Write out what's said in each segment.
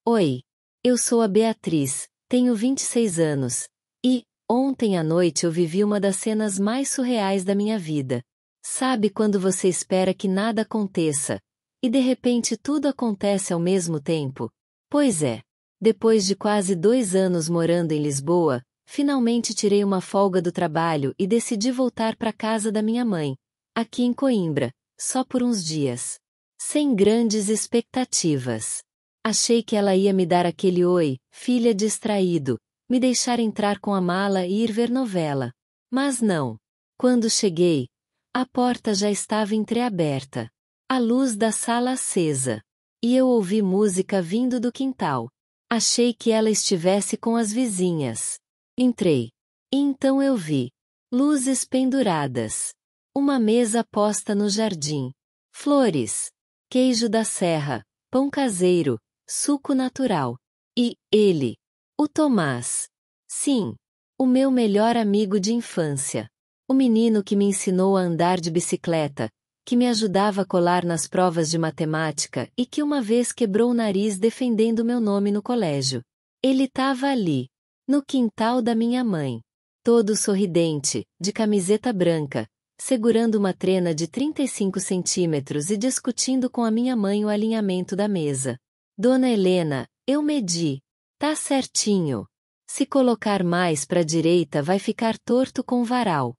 Oi, eu sou a Beatriz, tenho 26 anos, e, ontem à noite eu vivi uma das cenas mais surreais da minha vida. Sabe quando você espera que nada aconteça, e de repente tudo acontece ao mesmo tempo? Pois é. Depois de quase 2 anos morando em Lisboa, finalmente tirei uma folga do trabalho e decidi voltar para casa da minha mãe, aqui em Coimbra, só por uns dias. Sem grandes expectativas. Achei que ela ia me dar aquele oi, filha distraído, me deixar entrar com a mala e ir ver novela. Mas não. Quando cheguei, a porta já estava entreaberta. A luz da sala acesa. E eu ouvi música vindo do quintal. Achei que ela estivesse com as vizinhas. Entrei. E então eu vi luzes penduradas. Uma mesa posta no jardim. Flores. Queijo da serra. Pão caseiro. Suco natural. E ele. O Tomás. Sim. O meu melhor amigo de infância. O menino que me ensinou a andar de bicicleta, que me ajudava a colar nas provas de matemática e que uma vez quebrou o nariz defendendo meu nome no colégio. Ele estava ali, no quintal da minha mãe. Todo sorridente, de camiseta branca, segurando uma trena de 35 centímetros e discutindo com a minha mãe o alinhamento da mesa. Dona Helena, eu medi. Tá certinho. Se colocar mais para a direita vai ficar torto com varal.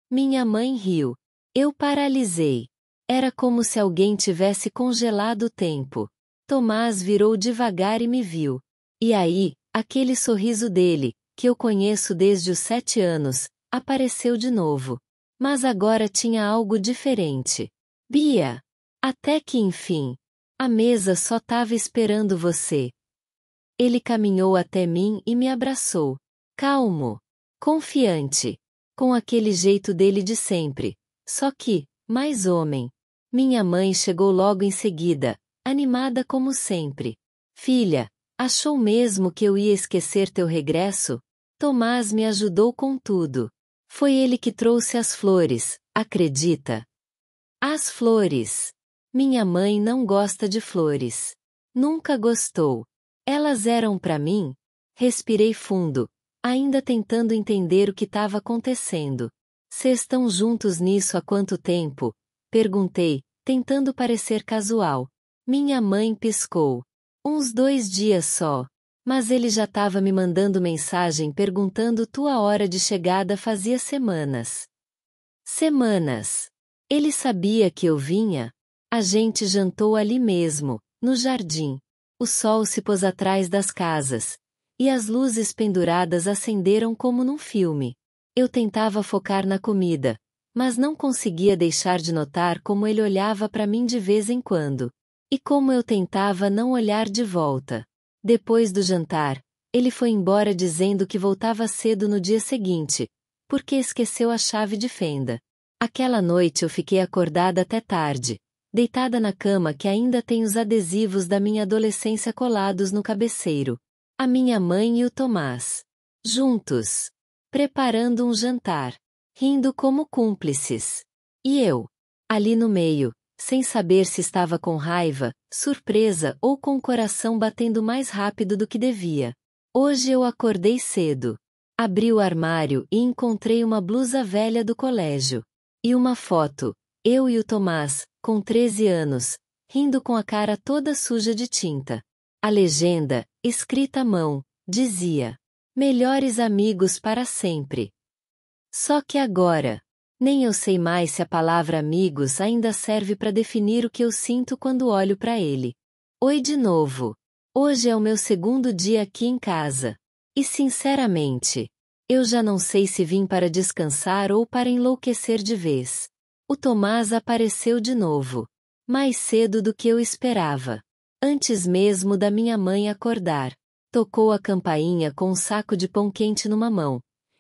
Minha mãe riu. Eu paralisei. Era como se alguém tivesse congelado o tempo. Tomás virou devagar e me viu. E aí, aquele sorriso dele, que eu conheço desde os 7 anos, apareceu de novo. Mas agora tinha algo diferente. Bia! Até que enfim. A mesa só estava esperando você. Ele caminhou até mim e me abraçou. Calmo. Confiante. Com aquele jeito dele de sempre. Só que, mais homem. Minha mãe chegou logo em seguida, animada como sempre. Filha, achou mesmo que eu ia esquecer teu regresso? Tomás me ajudou com tudo. Foi ele que trouxe as flores, acredita? As flores. Minha mãe não gosta de flores. Nunca gostou. Elas eram para mim? Respirei fundo, ainda tentando entender o que estava acontecendo. Cês estão juntos nisso há quanto tempo? Perguntei, tentando parecer casual. Minha mãe piscou. Uns 2 dias só. Mas ele já estava me mandando mensagem perguntando tua hora de chegada fazia semanas. Semanas. Ele sabia que eu vinha? A gente jantou ali mesmo, no jardim. O sol se pôs atrás das casas. E as luzes penduradas acenderam como num filme. Eu tentava focar na comida, mas não conseguia deixar de notar como ele olhava para mim de vez em quando. E como eu tentava não olhar de volta. Depois do jantar, ele foi embora dizendo que voltava cedo no dia seguinte, porque esqueceu a chave de fenda. Aquela noite eu fiquei acordada até tarde, deitada na cama que ainda tem os adesivos da minha adolescência colados no cabeceiro. A minha mãe e o Tomás. Juntos. Preparando um jantar. Rindo como cúmplices. E eu. Ali no meio, sem saber se estava com raiva, surpresa ou com o coração batendo mais rápido do que devia. Hoje eu acordei cedo. Abri o armário e encontrei uma blusa velha do colégio. E uma foto. Eu e o Tomás, com 13 anos, rindo com a cara toda suja de tinta. A legenda, escrita à mão, dizia: melhores amigos para sempre. Só que agora, nem eu sei mais se a palavra amigos ainda serve para definir o que eu sinto quando olho para ele. Oi de novo. Hoje é o meu segundo dia aqui em casa. E sinceramente, eu já não sei se vim para descansar ou para enlouquecer de vez. O Tomás apareceu de novo. Mais cedo do que eu esperava. Antes mesmo da minha mãe acordar. Tocou a campainha com um saco de pão quente numa mão.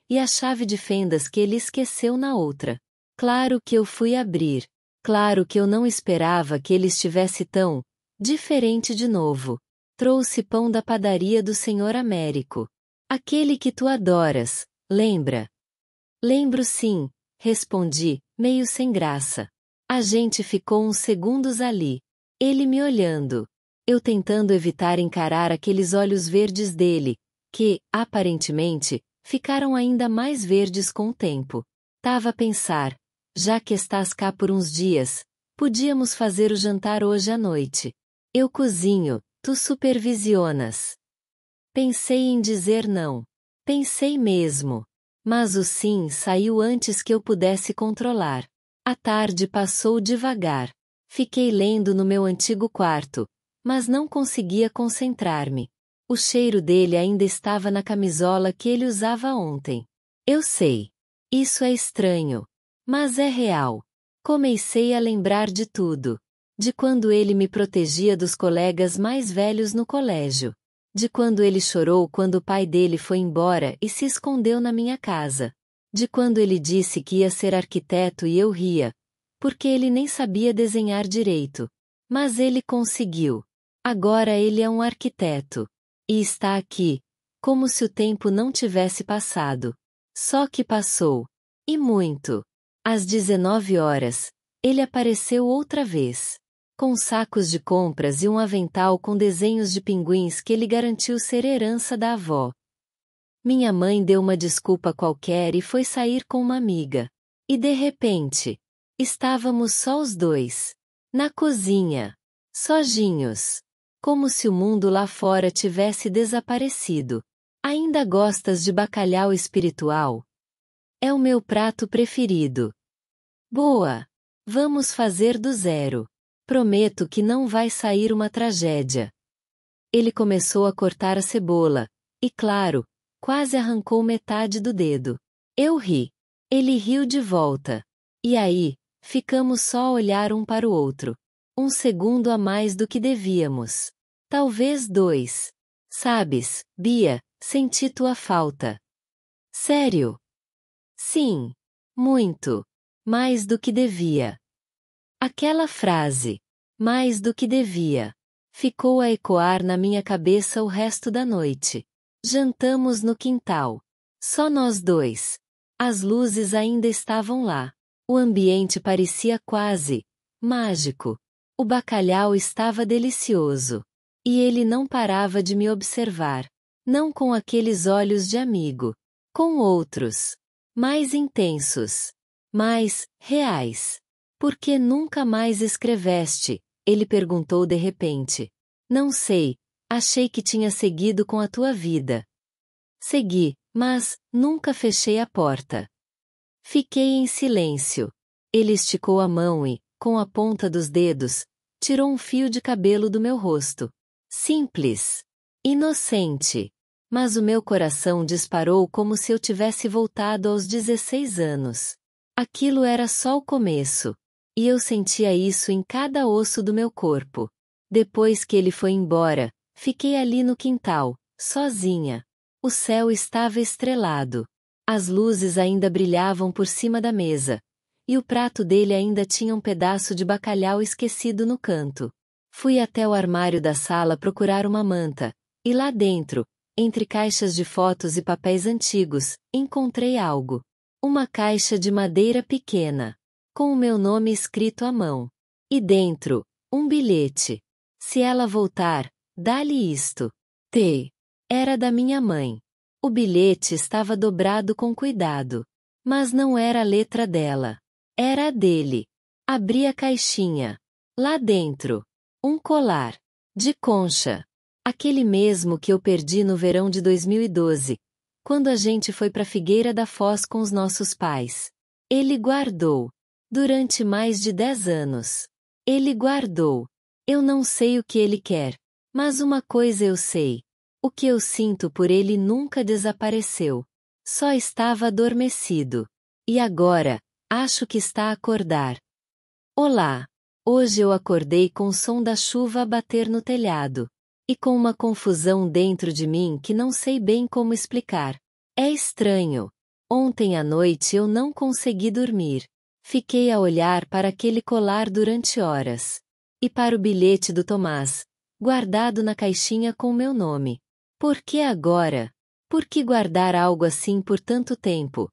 E a chave de fendas que ele esqueceu na outra. Claro que eu fui abrir. Claro que eu não esperava que ele estivesse tão diferente de novo. Trouxe pão da padaria do Senhor Américo. Aquele que tu adoras, lembra? Lembro sim, respondi, meio sem graça. A gente ficou uns segundos ali. Ele me olhando. Eu tentando evitar encarar aqueles olhos verdes dele, que, aparentemente, ficaram ainda mais verdes com o tempo. Tava a pensar, já que estás cá por uns dias, podíamos fazer o jantar hoje à noite. Eu cozinho, tu supervisionas. Pensei em dizer não. Pensei mesmo. Mas o sim saiu antes que eu pudesse controlar. A tarde passou devagar. Fiquei lendo no meu antigo quarto, mas não conseguia concentrar-me. O cheiro dele ainda estava na camisola que ele usava ontem. Eu sei. Isso é estranho. Mas é real. Comecei a lembrar de tudo. De quando ele me protegia dos colegas mais velhos no colégio. De quando ele chorou quando o pai dele foi embora e se escondeu na minha casa. De quando ele disse que ia ser arquiteto e eu ria, porque ele nem sabia desenhar direito. Mas ele conseguiu. Agora ele é um arquiteto. E está aqui, como se o tempo não tivesse passado. Só que passou. E muito. Às 19 horas, ele apareceu outra vez. Com sacos de compras e um avental com desenhos de pinguins que ele garantiu ser herança da avó. Minha mãe deu uma desculpa qualquer e foi sair com uma amiga. E de repente, estávamos só os dois. Na cozinha. Sozinhos. Como se o mundo lá fora tivesse desaparecido. Ainda gostas de bacalhau espiritual? É o meu prato preferido. Boa! Vamos fazer do zero. Prometo que não vai sair uma tragédia. Ele começou a cortar a cebola, e claro, quase arrancou metade do dedo. Eu ri. Ele riu de volta. E aí, ficamos só a olhar um para o outro. Um segundo a mais do que devíamos. Talvez 2. Sabes, Bia, senti tua falta. Sério? Sim. Muito. Mais do que devia. Aquela frase, mais do que devia, ficou a ecoar na minha cabeça o resto da noite. Jantamos no quintal. Só nós dois. As luzes ainda estavam lá. O ambiente parecia quase mágico. O bacalhau estava delicioso. E ele não parava de me observar. Não com aqueles olhos de amigo. Com outros. Mais intensos. Mais reais. Por que nunca mais escreveste? Ele perguntou de repente. Não sei, achei que tinha seguido com a tua vida. Segui, mas nunca fechei a porta. Fiquei em silêncio. Ele esticou a mão e, com a ponta dos dedos, tirou um fio de cabelo do meu rosto. Simples. Inocente. Mas o meu coração disparou como se eu tivesse voltado aos 16 anos. Aquilo era só o começo. E eu sentia isso em cada osso do meu corpo. Depois que ele foi embora, fiquei ali no quintal, sozinha. O céu estava estrelado. As luzes ainda brilhavam por cima da mesa. E o prato dele ainda tinha um pedaço de bacalhau esquecido no canto. Fui até o armário da sala procurar uma manta. E lá dentro, entre caixas de fotos e papéis antigos, encontrei algo. Uma caixa de madeira pequena. Com o meu nome escrito à mão. E dentro, um bilhete. Se ela voltar, dá-lhe isto. T. Era da minha mãe. O bilhete estava dobrado com cuidado. Mas não era a letra dela. Era a dele. Abri a caixinha. Lá dentro. Um colar. De concha. Aquele mesmo que eu perdi no verão de 2012. Quando a gente foi para Figueira da Foz com os nossos pais. Ele guardou. Durante mais de 10 anos. Ele guardou. Eu não sei o que ele quer. Mas uma coisa eu sei. O que eu sinto por ele nunca desapareceu. Só estava adormecido. E agora, acho que está a acordar. Olá. Hoje eu acordei com o som da chuva a bater no telhado. E com uma confusão dentro de mim que não sei bem como explicar. É estranho. Ontem à noite eu não consegui dormir. Fiquei a olhar para aquele colar durante horas. E para o bilhete do Tomás, guardado na caixinha com meu nome. Por que agora? Por que guardar algo assim por tanto tempo?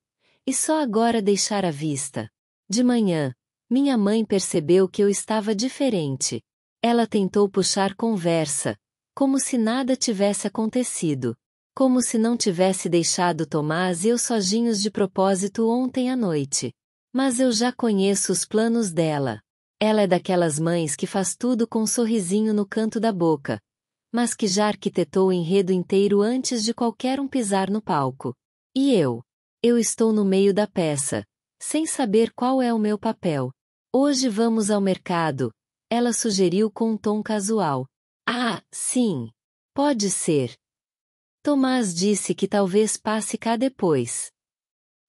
E só agora deixar à vista? De manhã, minha mãe percebeu que eu estava diferente. Ela tentou puxar conversa, como se nada tivesse acontecido. Como se não tivesse deixado Tomás e eu sozinhos de propósito ontem à noite. Mas eu já conheço os planos dela. Ela é daquelas mães que faz tudo com um sorrisinho no canto da boca, mas que já arquitetou o enredo inteiro antes de qualquer um pisar no palco. E eu? Eu estou no meio da peça, sem saber qual é o meu papel. Hoje vamos ao mercado, ela sugeriu com um tom casual. Ah, sim. Pode ser. Tomás disse que talvez passe cá depois.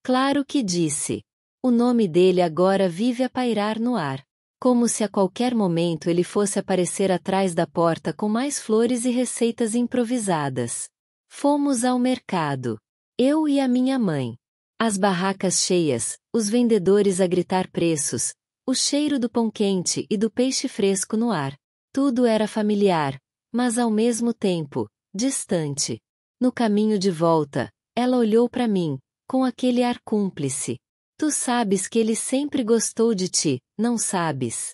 Claro que disse. O nome dele agora vive a pairar no ar. Como se a qualquer momento ele fosse aparecer atrás da porta com mais flores e receitas improvisadas. Fomos ao mercado. Eu e a minha mãe. As barracas cheias, os vendedores a gritar preços, o cheiro do pão quente e do peixe fresco no ar. Tudo era familiar, mas ao mesmo tempo, distante. No caminho de volta, ela olhou para mim, com aquele ar cúmplice. Tu sabes que ele sempre gostou de ti, não sabes?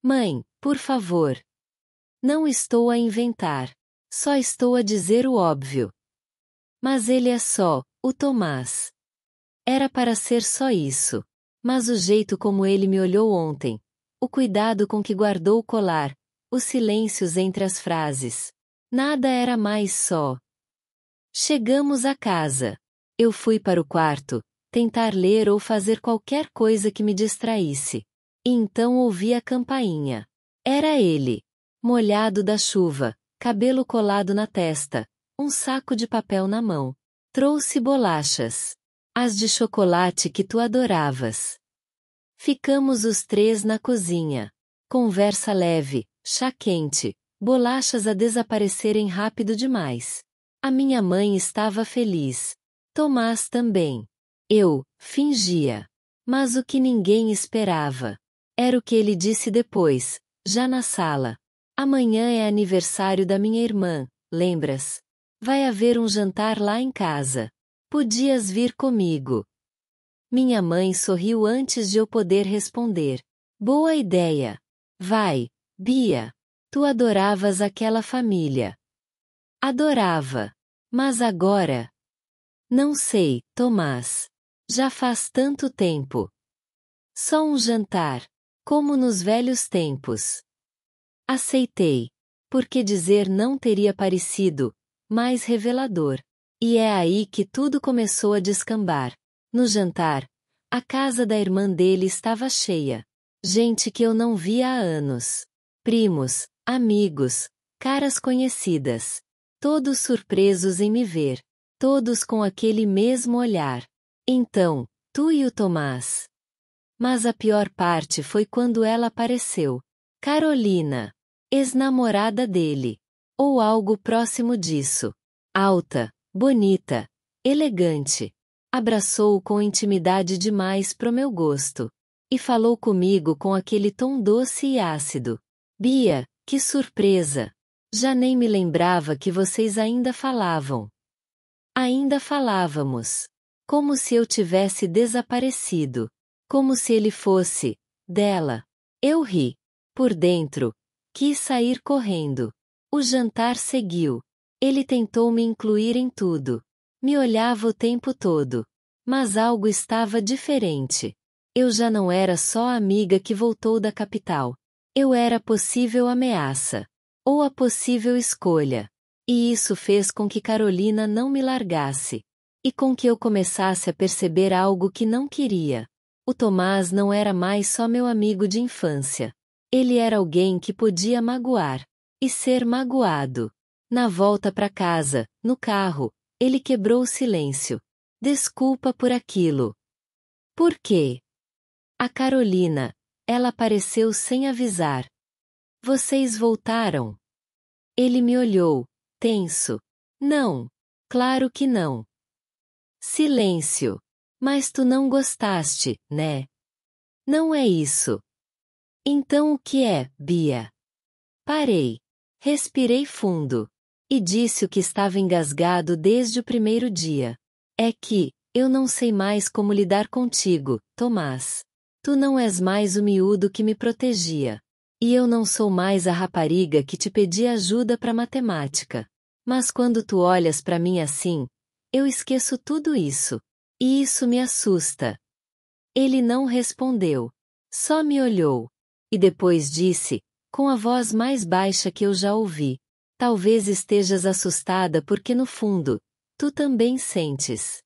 Mãe, por favor. Não estou a inventar. Só estou a dizer o óbvio. Mas ele é só, o Tomás. Era para ser só isso. Mas o jeito como ele me olhou ontem, o cuidado com que guardou o colar, os silêncios entre as frases. Nada era mais só. Chegamos à casa. Eu fui para o quarto, tentar ler ou fazer qualquer coisa que me distraísse. E então ouvi a campainha. Era ele. Molhado da chuva, cabelo colado na testa, um saco de papel na mão. Trouxe bolachas. As de chocolate que tu adoravas. Ficamos os três na cozinha. Conversa leve, chá quente, bolachas a desaparecerem rápido demais. A minha mãe estava feliz. Tomás também. Eu, fingia. Mas o que ninguém esperava era o que ele disse depois, já na sala. Amanhã é aniversário da minha irmã, lembras? Vai haver um jantar lá em casa. Podias vir comigo. Minha mãe sorriu antes de eu poder responder. Boa ideia. Vai, Bia. Tu adoravas aquela família. Adorava. Mas agora? Não sei, Tomás. Já faz tanto tempo. Só um jantar. Como nos velhos tempos. Aceitei. Porque dizer não teria parecido mais revelador. E é aí que tudo começou a descambar. No jantar, a casa da irmã dele estava cheia. Gente que eu não via há anos. Primos, amigos, caras conhecidas. Todos surpresos em me ver. Todos com aquele mesmo olhar. Então, tu e o Tomás. Mas a pior parte foi quando ela apareceu. Carolina. Ex-namorada dele. Ou algo próximo disso. Alta, bonita, elegante. Abraçou-o com intimidade demais pro meu gosto. E falou comigo com aquele tom doce e ácido. Bia, que surpresa! Já nem me lembrava que vocês ainda falavam. Ainda falávamos. Como se eu tivesse desaparecido. Como se ele fosse dela. Eu ri. Por dentro. Quis sair correndo. O jantar seguiu. Ele tentou me incluir em tudo. Me olhava o tempo todo. Mas algo estava diferente. Eu já não era só a amiga que voltou da capital. Eu era a possível ameaça. Ou a possível escolha. E isso fez com que Carolina não me largasse. E com que eu começasse a perceber algo que não queria. O Tomás não era mais só meu amigo de infância. Ele era alguém que podia magoar. E ser magoado. Na volta para casa, no carro, ele quebrou o silêncio. Desculpa por aquilo. Por quê? A Carolina. Ela apareceu sem avisar. Vocês voltaram? Ele me olhou, tenso. Não. Claro que não. Silêncio. Mas tu não gostaste, né? Não é isso. Então o que é, Bia? Parei. Respirei fundo. E disse o que estava engasgado desde o primeiro dia. É que, eu não sei mais como lidar contigo, Tomás. Tu não és mais o miúdo que me protegia. E eu não sou mais a rapariga que te pedi ajuda para matemática. Mas quando tu olhas para mim assim, eu esqueço tudo isso. E isso me assusta. Ele não respondeu. Só me olhou. E depois disse, com a voz mais baixa que eu já ouvi: talvez estejas assustada porque no fundo, tu também sentes.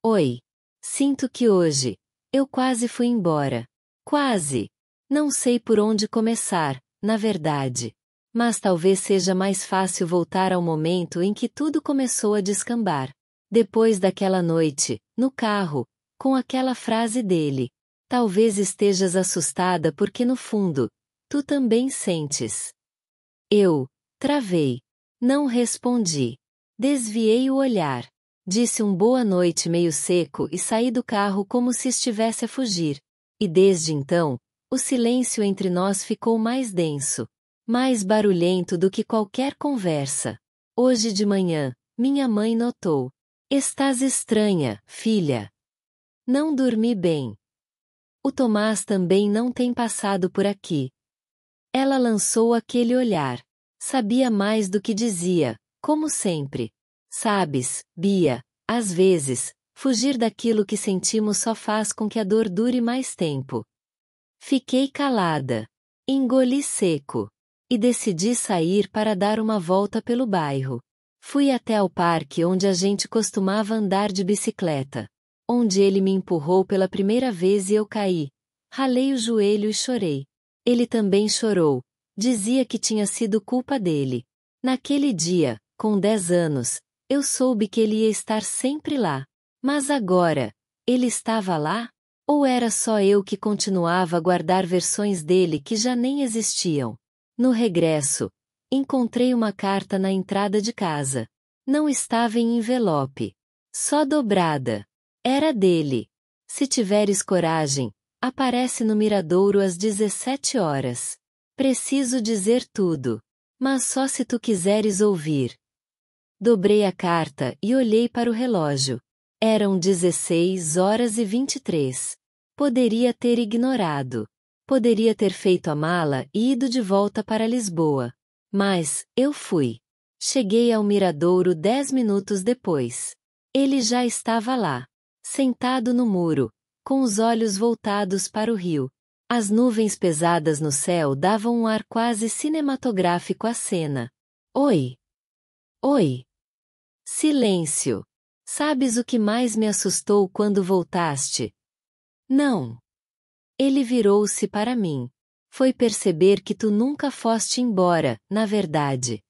Oi. Sinto que hoje, eu quase fui embora. Quase. Não sei por onde começar, na verdade. Mas talvez seja mais fácil voltar ao momento em que tudo começou a descambar. Depois daquela noite, no carro, com aquela frase dele: talvez estejas assustada porque no fundo, tu também sentes. Eu travei. Não respondi. Desviei o olhar. Disse um boa noite meio seco e saí do carro como se estivesse a fugir. E desde então, o silêncio entre nós ficou mais denso, mais barulhento do que qualquer conversa. Hoje de manhã, minha mãe notou. Estás estranha, filha. Não dormi bem. O Tomás também não tem passado por aqui. Ela lançou aquele olhar. Sabia mais do que dizia, como sempre. Sabes, Bia, às vezes, fugir daquilo que sentimos só faz com que a dor dure mais tempo. Fiquei calada. Engoli seco. E decidi sair para dar uma volta pelo bairro. Fui até ao parque onde a gente costumava andar de bicicleta. Onde ele me empurrou pela primeira vez e eu caí. Ralei o joelho e chorei. Ele também chorou. Dizia que tinha sido culpa dele. Naquele dia, com 10 anos, eu soube que ele ia estar sempre lá. Mas agora, ele estava lá? Ou era só eu que continuava a guardar versões dele que já nem existiam? No regresso, encontrei uma carta na entrada de casa. Não estava em envelope. Só dobrada. Era dele. Se tiveres coragem, aparece no Miradouro às 17 horas. Preciso dizer tudo. Mas só se tu quiseres ouvir. Dobrei a carta e olhei para o relógio. Eram 16 horas e 23. Poderia ter ignorado. Poderia ter feito a mala e ido de volta para Lisboa. Mas, eu fui. Cheguei ao Miradouro 10 minutos depois. Ele já estava lá. Sentado no muro, com os olhos voltados para o rio. As nuvens pesadas no céu davam um ar quase cinematográfico à cena. Oi! Oi! Silêncio! Sabes o que mais me assustou quando voltaste? Não! Ele virou-se para mim. Foi perceber que tu nunca foste embora, na verdade.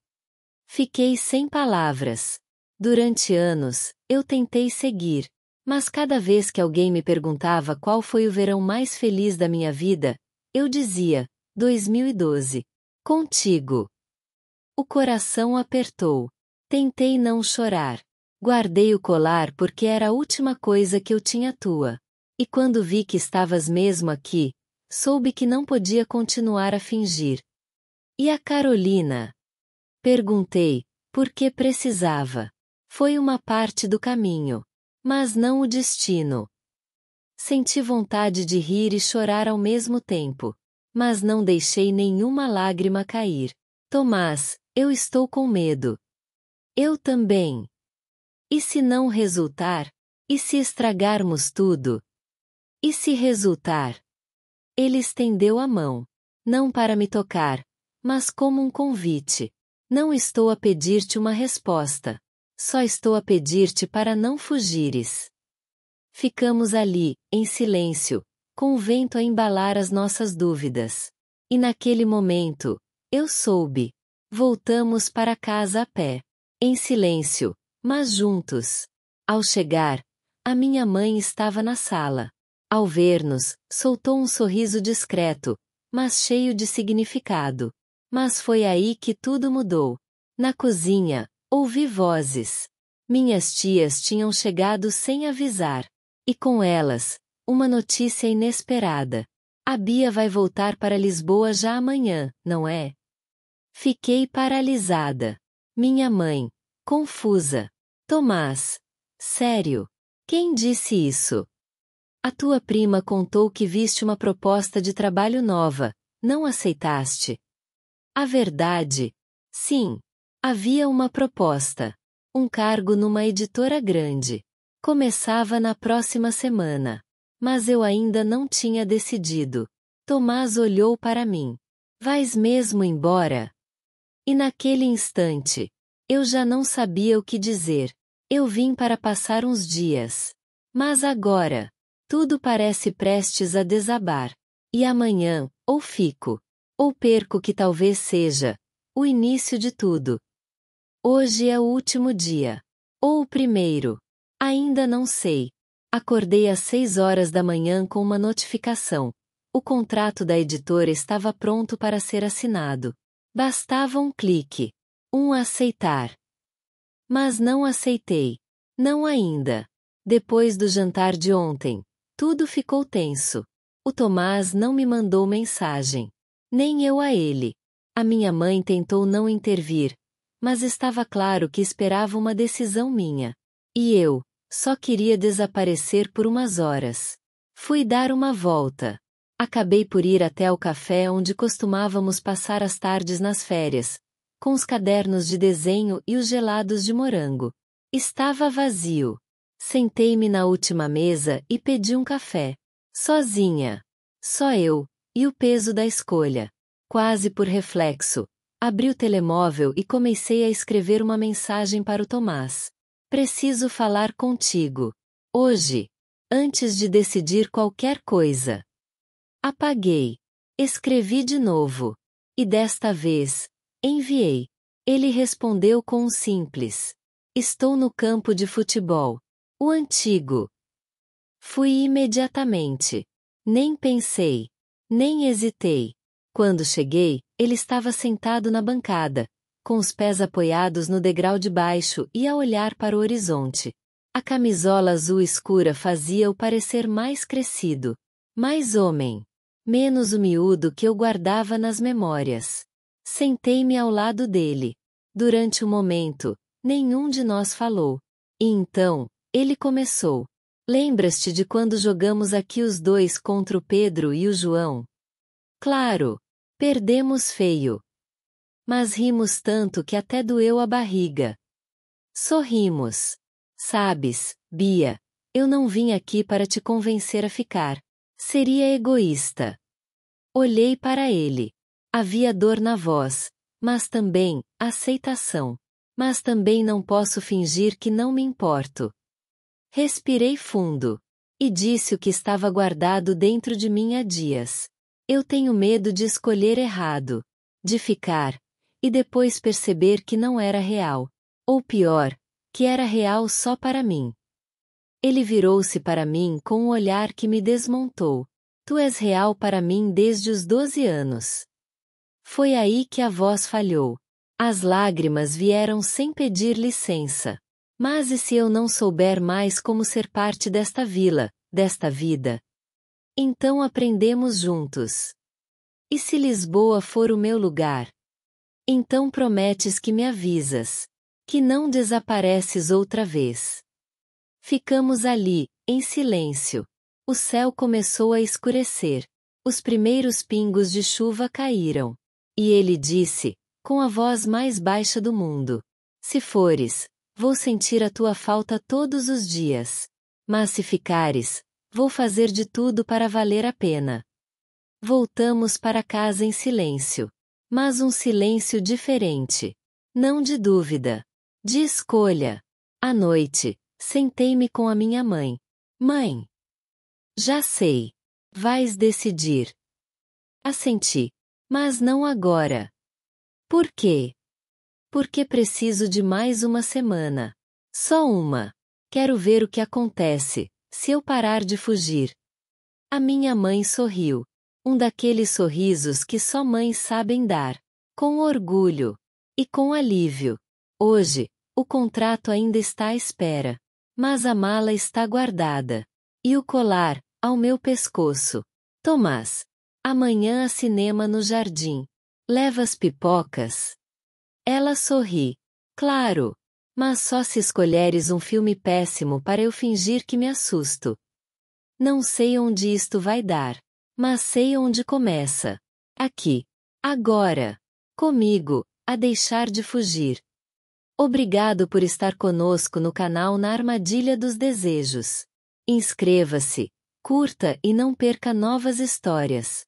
Fiquei sem palavras. Durante anos, eu tentei seguir. Mas cada vez que alguém me perguntava qual foi o verão mais feliz da minha vida, eu dizia, 2012. Contigo. O coração apertou. Tentei não chorar. Guardei o colar porque era a última coisa que eu tinha tua. E quando vi que estavas mesmo aqui, soube que não podia continuar a fingir. E a Carolina? Perguntei, porque precisava. Foi uma parte do caminho. Mas não o destino. Senti vontade de rir e chorar ao mesmo tempo. Mas não deixei nenhuma lágrima cair. Tomás, eu estou com medo. Eu também. E se não resultar? E se estragarmos tudo? E se resultar? Ele estendeu a mão. Não para me tocar, mas como um convite. Não estou a pedir-te uma resposta. Só estou a pedir-te para não fugires. Ficamos ali, em silêncio, com o vento a embalar as nossas dúvidas. E naquele momento, eu soube. Voltamos para casa a pé. Em silêncio, mas juntos. Ao chegar, a minha mãe estava na sala. Ao ver-nos, soltou um sorriso discreto, mas cheio de significado. Mas foi aí que tudo mudou. Na cozinha, ouvi vozes. Minhas tias tinham chegado sem avisar. E com elas, uma notícia inesperada. A Bia vai voltar para Lisboa já amanhã, não é? Fiquei paralisada. Minha mãe, confusa. Tomás. Sério? Quem disse isso? A tua prima contou que viste uma proposta de trabalho nova, não aceitaste? A verdade? Sim. Havia uma proposta. Um cargo numa editora grande. Começava na próxima semana. Mas eu ainda não tinha decidido. Tomás olhou para mim. Vais mesmo embora? E naquele instante, eu já não sabia o que dizer. Eu vim para passar uns dias. Mas agora, tudo parece prestes a desabar. E amanhã, ou fico, ou perco, que talvez seja o início de tudo. Hoje é o último dia. Ou o primeiro. Ainda não sei. Acordei às 6 horas da manhã com uma notificação. O contrato da editora estava pronto para ser assinado. Bastava um clique. Aceitar. Mas não aceitei. Não ainda. Depois do jantar de ontem, tudo ficou tenso. O Tomás não me mandou mensagem. Nem eu a ele. A minha mãe tentou não intervir, mas estava claro que esperava uma decisão minha. E eu só queria desaparecer por umas horas. Fui dar uma volta. Acabei por ir até o café onde costumávamos passar as tardes nas férias, com os cadernos de desenho e os gelados de morango. Estava vazio. Sentei-me na última mesa e pedi um café. Sozinha. Só eu, e o peso da escolha. Quase por reflexo, abri o telemóvel e comecei a escrever uma mensagem para o Tomás. Preciso falar contigo. Hoje. Antes de decidir qualquer coisa. Apaguei. Escrevi de novo. E desta vez, enviei. Ele respondeu com um simples: estou no campo de futebol. O antigo. Fui imediatamente. Nem pensei. Nem hesitei. Quando cheguei, ele estava sentado na bancada, com os pés apoiados no degrau de baixo e a olhar para o horizonte. A camisola azul escura fazia-o parecer mais crescido. Mais homem. Menos o miúdo que eu guardava nas memórias. Sentei-me ao lado dele. Durante um momento, nenhum de nós falou. E então, ele começou. Lembras-te de quando jogamos aqui os dois contra o Pedro e o João? Claro. Perdemos feio. Mas rimos tanto que até doeu a barriga. Sorrimos. Sabes, Bia, eu não vim aqui para te convencer a ficar. Seria egoísta. Olhei para ele. Havia dor na voz, mas também aceitação. Mas também não posso fingir que não me importo. Respirei fundo. E disse o que estava guardado dentro de mim há dias. Eu tenho medo de escolher errado. De ficar. E depois perceber que não era real. Ou pior, que era real só para mim. Ele virou-se para mim com um olhar que me desmontou. Tu és real para mim desde os 12 anos. Foi aí que a voz falhou. As lágrimas vieram sem pedir licença. Mas e se eu não souber mais como ser parte desta vila, desta vida? Então aprendemos juntos. E se Lisboa for o meu lugar? Então prometes que me avisas. Que não desapareces outra vez. Ficamos ali, em silêncio. O céu começou a escurecer. Os primeiros pingos de chuva caíram. E ele disse, com a voz mais baixa do mundo: se fores, vou sentir a tua falta todos os dias. Mas se ficares, vou fazer de tudo para valer a pena. Voltamos para casa em silêncio. Mas um silêncio diferente. Não de dúvida. De escolha. À noite, sentei-me com a minha mãe. Mãe. Já sei. Vais decidir. Assenti. Mas não agora. Por quê? Porque preciso de mais uma semana. Só uma. Quero ver o que acontece, se eu parar de fugir. A minha mãe sorriu. Um daqueles sorrisos que só mães sabem dar. Com orgulho. E com alívio. Hoje, o contrato ainda está à espera. Mas a mala está guardada. E o colar, ao meu pescoço. Tomás. Amanhã há cinema no jardim. Levas pipocas? Ela sorri. Claro. Mas só se escolheres um filme péssimo para eu fingir que me assusto. Não sei onde isto vai dar. Mas sei onde começa. Aqui. Agora. Comigo, a deixar de fugir. Obrigado por estar conosco no canal Na Armadilha dos Desejos. Inscreva-se, curta e não perca novas histórias.